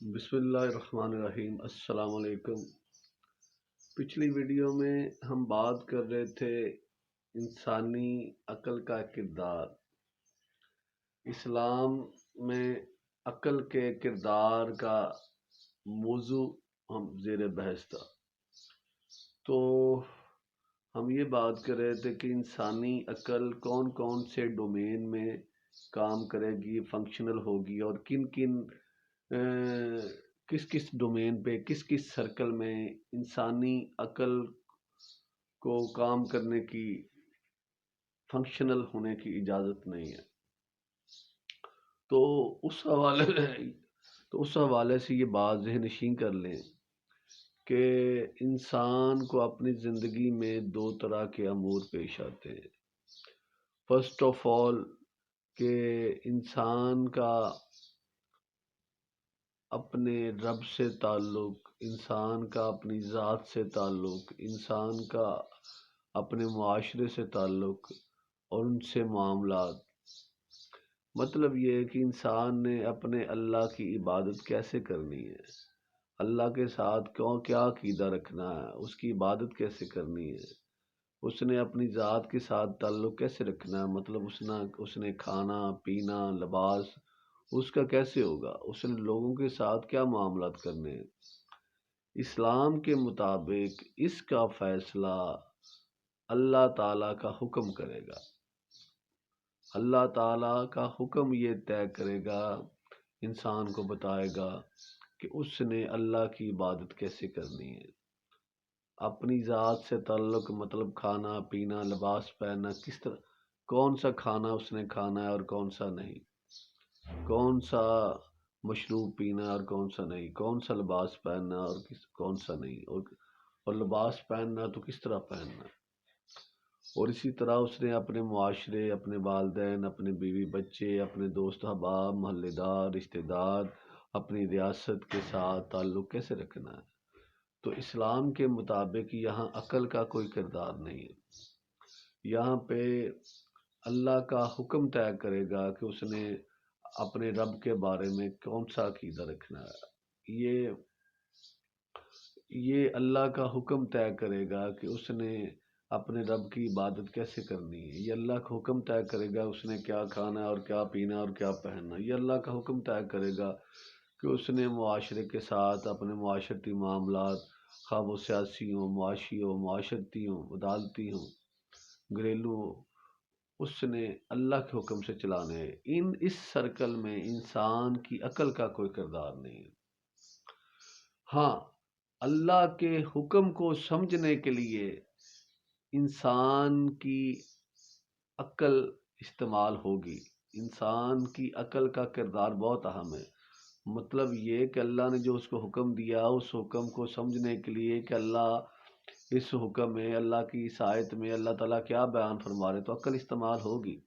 بسم اللہ الرحمن الرحیم۔ السلام علیکم۔ پچھلی ویڈیو میں ہم بات کر رہے تھے انسانی عقل کا کردار۔ اسلام میں عقل کے کردار کا موضوع ہم زیر بحث تھا، تو ہم یہ بات کر رہے تھے کہ انسانی عقل کون کون سے ڈومین میں کام کرے گی، فنکشنل ہوگی، اور کن کن کس کس ڈومین پہ، کس کس سرکل میں انسانی عقل کو کام کرنے کی، فنکشنل ہونے کی اجازت نہیں ہے۔ تو اس حوالے سے یہ بات ذہن نشین کر لیں کہ انسان کو اپنی زندگی میں دو طرح کے امور پیش آتے ہیں۔ فرسٹ آف آل کہ انسان کا اپنے رب سے تعلق، انسان کا اپنی ذات سے تعلق، انسان کا اپنے معاشرے سے تعلق اور ان سے معاملات۔ مطلب یہ ہے کہ انسان نے اپنے اللہ کی عبادت کیسے کرنی ہے، اللہ کے ساتھ کیا عقیدہ رکھنا ہے، اس کی عبادت کیسے کرنی ہے، اس نے اپنی ذات کے ساتھ تعلق کیسے رکھنا ہے، مطلب اس نے کھانا پینا لباس اس کا کیسے ہوگا، اس نے لوگوں کے ساتھ کیا معاملات کرنے ہیں۔ اسلام کے مطابق اس کا فیصلہ اللہ تعالیٰ کا حکم کرے گا۔ اللہ تعالیٰ کا حکم یہ طے کرے گا، انسان کو بتائے گا کہ اس نے اللہ کی عبادت کیسے کرنی ہے۔ اپنی ذات سے تعلق مطلب کھانا پینا لباس پہننا، کس طرح، کون سا کھانا اس نے کھانا ہے اور کون سا نہیں، کون سا مشروب پینا اور کون سا نہیں، کون سا لباس پہننا اور کون سا نہیں، اور لباس پہننا تو کس طرح پہننا۔ اور اسی طرح اس نے اپنے معاشرے، اپنے والدین، اپنے بیوی بچے، اپنے دوست احباب، محلے دار، رشتہ دار، اپنی ریاست کے ساتھ تعلق کیسے رکھنا ہے۔ تو اسلام کے مطابق یہاں عقل کا کوئی کردار نہیں ہے۔ یہاں پہ اللہ کا حکم طے کرے گا کہ اس نے اپنے رب کے بارے میں کون سا عقیدہ رکھنا ہے۔ یہ اللہ کا حکم طے کرے گا کہ اس نے اپنے رب کی عبادت کیسے کرنی ہے۔ یہ اللہ کا حکم طے کرے گا اس نے کیا کھانا اور کیا پینا اور کیا پہننا۔ یہ اللہ کا حکم طے کرے گا کہ اس نے معاشرے کے ساتھ اپنے معاشرتی معاملات، خواہ وہ سیاسی ہوں، معاشی ہوں، معاشرتی ہوں، عدالتی ہوں، گھریلو ہوں، اس نے اللہ کے حکم سے چلانے ہیں۔ اس سرکل میں انسان کی عقل کا کوئی کردار نہیں ہے۔ ہاں، اللہ کے حکم کو سمجھنے کے لیے انسان کی عقل استعمال ہوگی۔ انسان کی عقل کا کردار بہت اہم ہے۔ مطلب یہ کہ اللہ نے جو اس کو حکم دیا، اس حکم کو سمجھنے کے لیے کہ اللہ اس حکم میں، اللہ کی اس آیت میں اللہ تعالیٰ کیا بیان فرما رہے، تو عقل استعمال ہوگی۔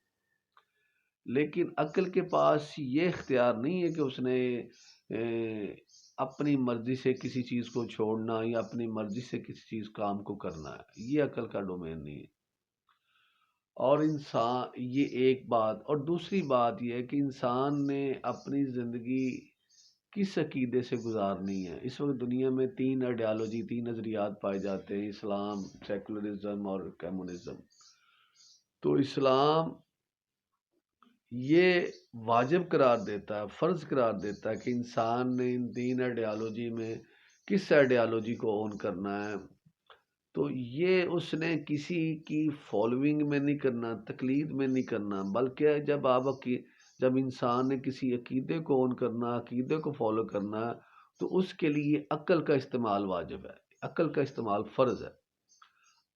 لیکن عقل کے پاس یہ اختیار نہیں ہے کہ اس نے اپنی مرضی سے کسی چیز کو چھوڑنا یا اپنی مرضی سے کسی چیز کام کو کرنا ہے۔ یہ عقل کا ڈومین نہیں ہے۔ اور انسان، یہ ایک بات، اور دوسری بات یہ ہے کہ انسان نے اپنی زندگی کس عقیدے سے گزارنی ہے۔ اس وقت دنیا میں تین آئیڈیالوجی، تین نظریات پائے جاتے ہیں، اسلام، سیکولرزم اور کمیونزم۔ تو اسلام یہ واجب قرار دیتا ہے، فرض قرار دیتا ہے کہ انسان نے ان تین آئیڈیالوجی میں کس آئیڈیالوجی کو اون کرنا ہے۔ تو یہ اس نے کسی کی فالوئنگ میں نہیں کرنا، تقلید میں نہیں کرنا، بلکہ جب انسان نے کسی عقیدے کو اون کرنا، عقیدے کو فالو کرنا، تو اس کے لیے عقل کا استعمال واجب ہے، عقل کا استعمال فرض ہے۔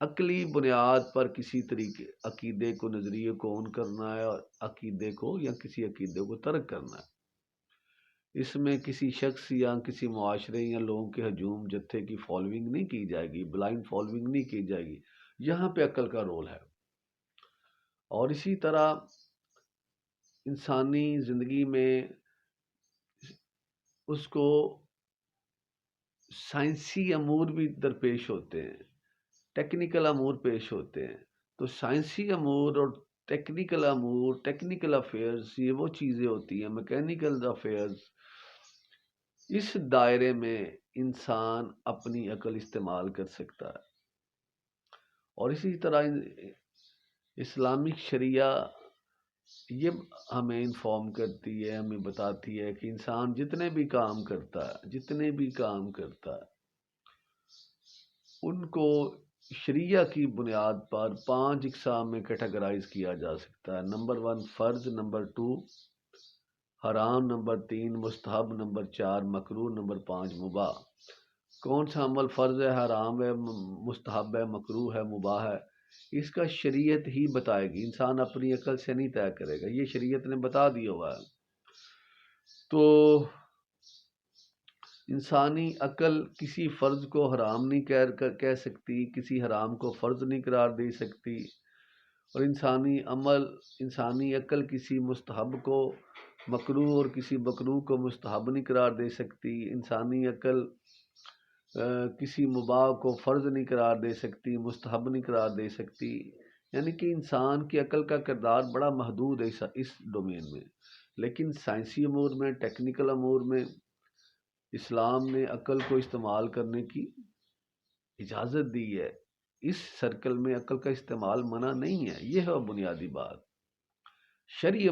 عقلی بنیاد پر کسی طریقے عقیدے کو، نظریے کو اون کرنا ہے، اور عقیدے کو یا کسی عقیدے کو ترک کرنا ہے۔ اس میں کسی شخص یا کسی معاشرے یا لوگوں کے ہجوم جتھے کی فالوئنگ نہیں کی جائے گی، بلائنڈ فالوئنگ نہیں کی جائے گی۔ یہاں پہ عقل کا رول ہے۔ اور اسی طرح انسانی زندگی میں اس کو سائنسی امور بھی درپیش ہوتے ہیں، ٹیکنیکل امور پیش ہوتے ہیں۔ تو سائنسی امور اور ٹیکنیکل امور، ٹیکنیکل افیئرز، یہ وہ چیزیں ہوتی ہیں، میکینیکل افیئرز، اس دائرے میں انسان اپنی عقل استعمال کر سکتا ہے، اور اسی طرح اسلامک شریعہ یہ ہمیں انفارم کرتی ہے، ہمیں بتاتی ہے کہ انسان جتنے بھی کام کرتا ہے ان کو شریعہ کی بنیاد پر 5 اقسام میں کیٹیگرائز کیا جا سکتا ہے۔ نمبر 1 فرض، نمبر 2 حرام، نمبر 3 مستحب، نمبر 4 مکروہ، نمبر 5 مباح۔ کون سا عمل فرض ہے، حرام ہے، مستحب ہے، مکروہ ہے، مباح ہے، اس کا شریعت ہی بتائے گی، انسان اپنی عقل سے نہیں طے کرے گا، یہ شریعت نے بتا دیا ہوا ہے۔ تو انسانی عقل کسی فرض کو حرام نہیں کہہ سکتی، کسی حرام کو فرض نہیں قرار دے سکتی، اور انسانی عقل کسی مستحب کو مکروہ اور کسی مکروہ کو مستحب نہیں قرار دے سکتی، انسانی عقل کسی مباح کو فرض نہیں قرار دے سکتی، مستحب نہیں قرار دے سکتی، یعنی کہ انسان کی عقل کا کردار بڑا محدود ہے اس ڈومین میں۔ لیکن سائنسی امور میں، ٹیکنیکل امور میں اسلام نے عقل کو استعمال کرنے کی اجازت دی ہے، اس سرکل میں عقل کا استعمال منع نہیں ہے، یہ ہے بنیادی بات۔ شرعی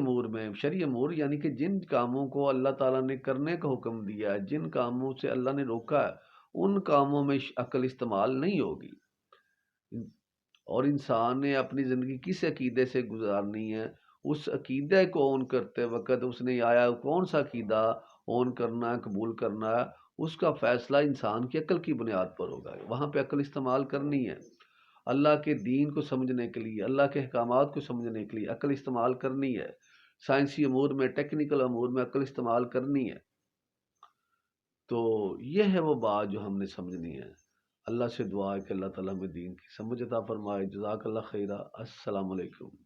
امور یعنی کہ جن کاموں کو اللہ تعالیٰ نے کرنے کا حکم دیا ہے، جن کاموں سے اللہ نے روکا ہے، ان کاموں میں عقل استعمال نہیں ہوگی، اور انسان نے اپنی زندگی کس عقیدے سے گزارنی ہے، اس عقیدے کو اون کرتے وقت اس نے آیا کون سا عقیدہ اون کرنا ہے، قبول کرنا ہے، اس کا فیصلہ انسان کی عقل کی بنیاد پر ہوگا، وہاں پہ عقل استعمال کرنی ہے۔ اللہ کے دین کو سمجھنے کے لیے، اللہ کے احکامات کو سمجھنے کے لیے عقل استعمال کرنی ہے، سائنسی امور میں، ٹیکنیکل امور میں عقل استعمال کرنی ہے۔ تو یہ ہے وہ بات جو ہم نے سمجھنی ہے۔ اللہ سے دعا ہے کہ اللہ تعالیٰ ہمیں دین کی سمجھ عطا فرمائے۔ جزاک اللہ خیرہ۔ السلام علیکم۔